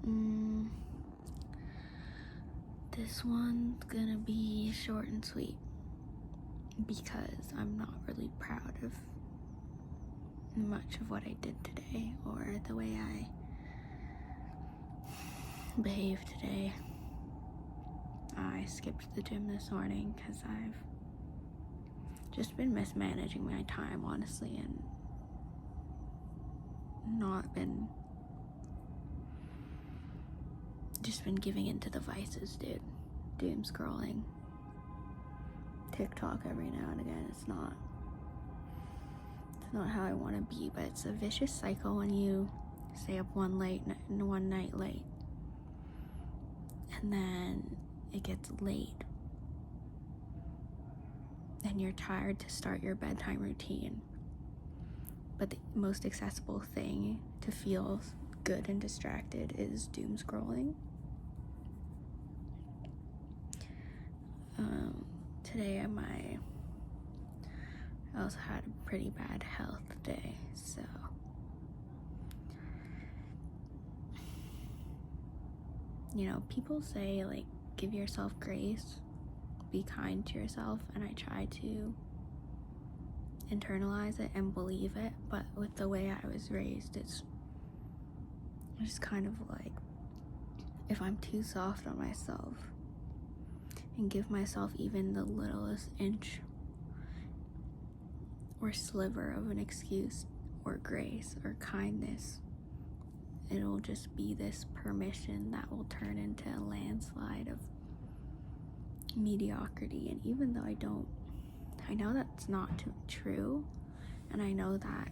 Mm, this one's gonna be short and sweet because I'm not really proud of much of what I did today or the way I behaved today. I skipped the gym this morning because I've just been mismanaging my time, honestly, and not been giving into the vices, dude. Doom scrolling, TikTok every now and again. It's not how I want to be, but it's a vicious cycle when you stay up one night late, and then it gets late, and you're tired to start your bedtime routine. But the most accessible thing to feel good and distracted is doom scrolling. Today I also had a pretty bad health day, so people say, like, give yourself grace, be kind to yourself, and I try to internalize it and believe it, but with the way I was raised, it's just kind of like, if I'm too soft on myself and give myself even the littlest inch or sliver of an excuse or grace or kindness, it'll just be this permission that will turn into a landslide of mediocrity. And even though I know that's not true, and I know that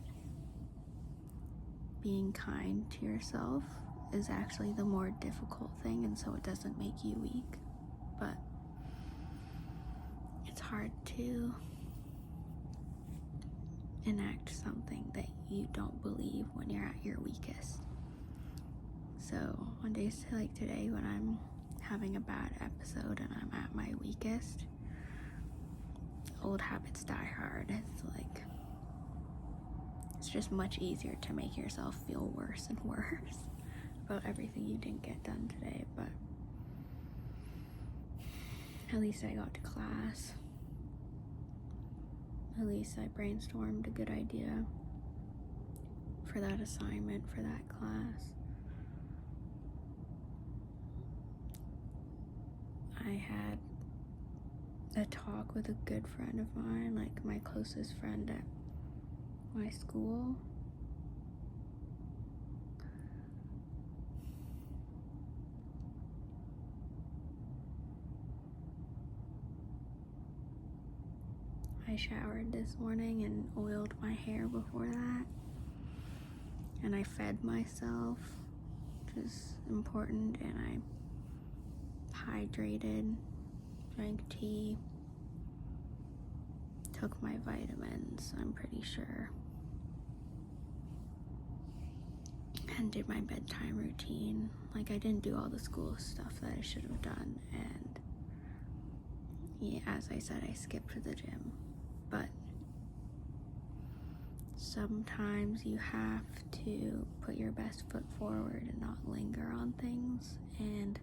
being kind to yourself is actually the more difficult thing, and so it doesn't make you weak, but it's hard to enact something that you don't believe when you're at your weakest. So on days like today, when I'm having a bad episode and I'm at my weakest, old habits die hard. It's just much easier to make yourself feel worse and worse about everything you didn't get done today, but at least I got to class. At least I brainstormed a good idea for that assignment, for that class. I had a talk with a good friend of mine, like my closest friend at my school. I showered this morning and oiled my hair before that, and I fed myself, which is important, and I hydrated, drank tea, took my vitamins, I'm pretty sure, and did my bedtime routine. Like, I didn't do all the school stuff that I should have done, and yeah, as I said, I skipped to the gym. But sometimes you have to put your best foot forward and not linger on things, and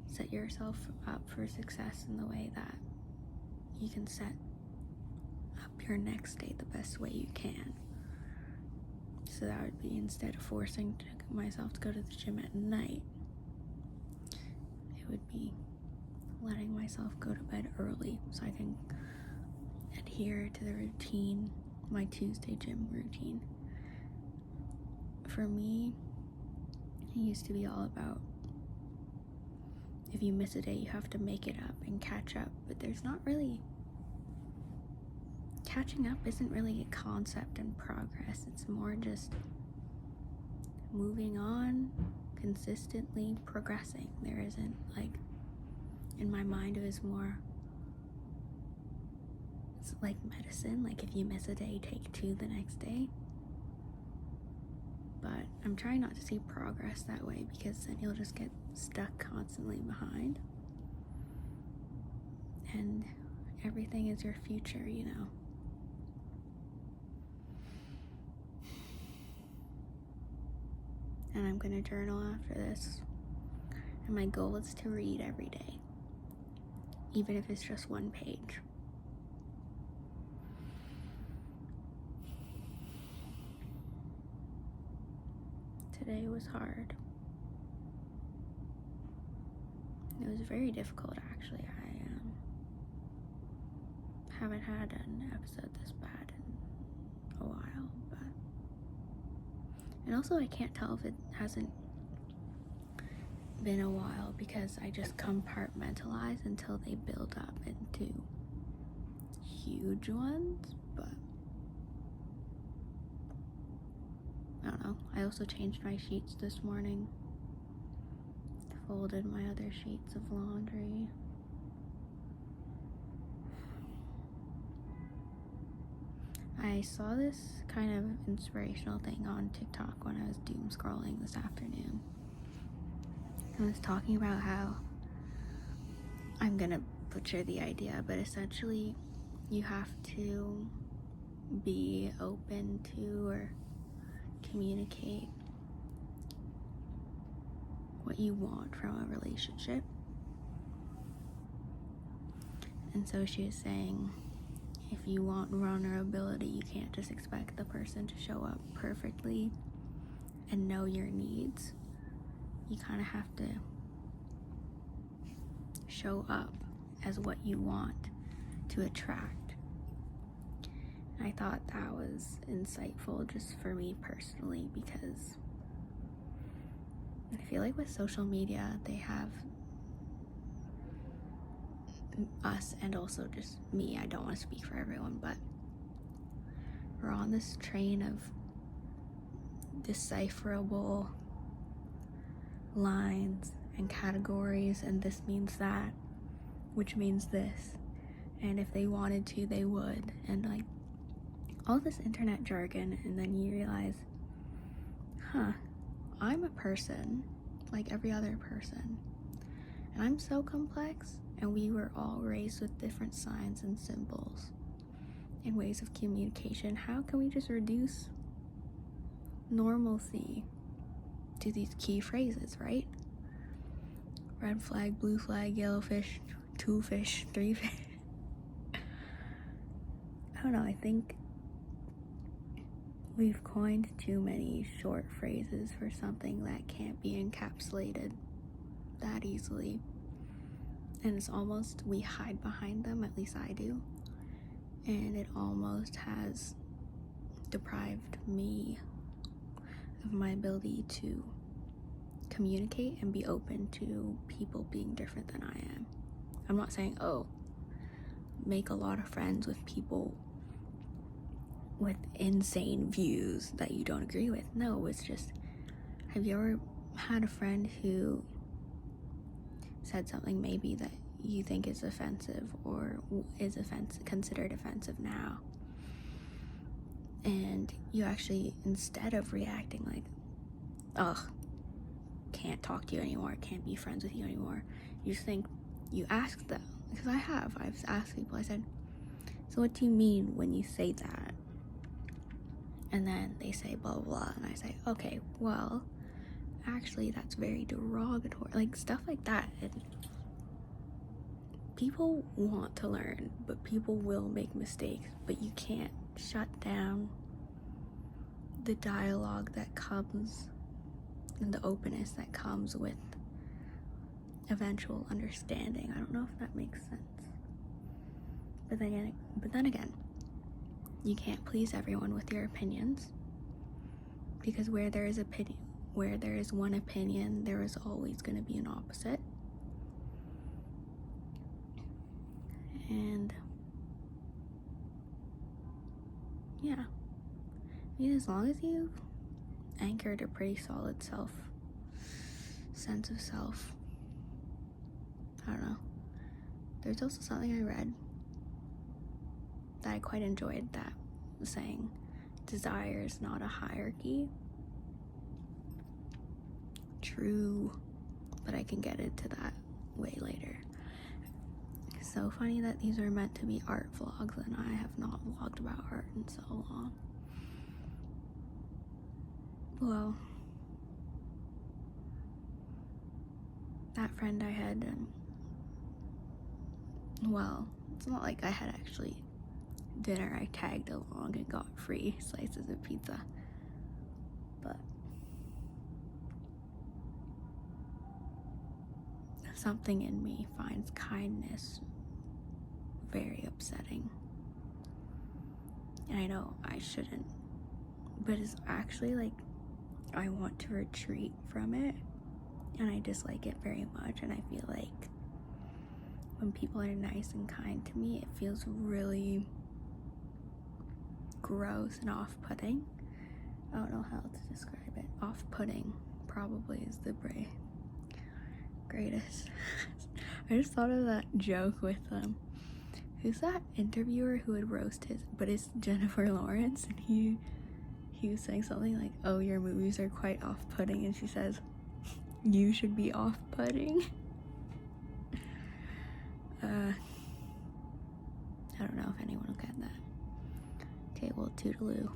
set yourself up for success in the way that you can set up your next day the best way you can. So that would be, instead of forcing myself to go to the gym at night, it would be letting myself go to bed early so I can adhere to the routine, my Tuesday gym routine. For me, it used to be all about, if you miss a day, you have to make it up and catch up, but there's not really, catching up isn't really a concept in progress. It's more just moving on, consistently progressing. There isn't, like, in my mind, it was more, it's like medicine. Like, if you miss a day, take 2 the next day. But I'm trying not to see progress that way, because then you'll just get stuck constantly behind, and everything is your future, you know. And I'm I'm gonna journal after this. And my goal is to read every day, even if it's just one page. Today was hard. It was very difficult, actually. I haven't had an episode this bad in a while, but... And also, I can't tell if it hasn't been a while because I just compartmentalize until they build up into huge ones, but I don't know. I also changed my sheets this morning, folded my other sheets of laundry. I saw this kind of inspirational thing on TikTok when I was doom scrolling this afternoon. I was talking about how, I'm gonna butcher the idea, but essentially you have to be open to or communicate what you want from a relationship. And so she was saying, if you want vulnerability, you can't just expect the person to show up perfectly and know your needs. You kind of have to show up as what you want to attract. And I thought that was insightful just for me personally, because I feel like with social media, they have us, and also just me, I don't want to speak for everyone, but we're on this train of decipherable lines and categories, and this means that, which means this, and if they wanted to, they would, and like all this internet jargon. And then you realize, I'm a person like every other person, and I'm so complex, and we were all raised with different signs and symbols and ways of communication. How can we just reduce normalcy to these key phrases, right? Red flag, blue flag, yellow fish, 2 fish, 3 fish. I don't know, I think we've coined too many short phrases for something that can't be encapsulated that easily. And it's almost, we hide behind them, at least I do. And it almost has deprived me of my ability to communicate and be open to people being different than I am. I'm not saying, make a lot of friends with people with insane views that you don't agree with. No, it's just, have you ever had a friend who said something maybe that you think is offensive or is considered offensive now, and you actually, instead of reacting like, can't talk to you anymore, can't be friends with you anymore, you ask them, because I've asked people, I said, so what do you mean when you say that? And then they say blah blah blah, and I say, okay, well, actually that's very derogatory, like stuff like that. And people want to learn, but people will make mistakes, but you can't shut down the dialogue that comes and the openness that comes with eventual understanding. I don't know if that makes sense. But then again, you can't please everyone with your opinions, because where there is one opinion, there is always going to be an opposite. And yeah, I mean, as long as you've anchored a pretty solid sense of self, I don't know. There's also something I read that I quite enjoyed, that was saying desire is not a hierarchy. True, but I can get into that way later. It's so funny that these are meant to be art vlogs, and I have not vlogged about art in so long. Well, that friend I had, well, it's not like I had actually dinner. I tagged along and got free slices of pizza. But something in me finds kindness very upsetting. And I know I shouldn't, but it's actually like I want to retreat from it, and I dislike it very much. And I feel like when people are nice and kind to me, it feels really gross and off-putting. I don't know how to describe it. Off-putting probably is the greatest. I just thought of that joke with who's that interviewer who would roast his, but it's Jennifer Lawrence, and he was saying something like, oh, your movies are quite off-putting, and she says, you should be off-putting. I don't know if anyone will get that. Okay, well, toodaloo.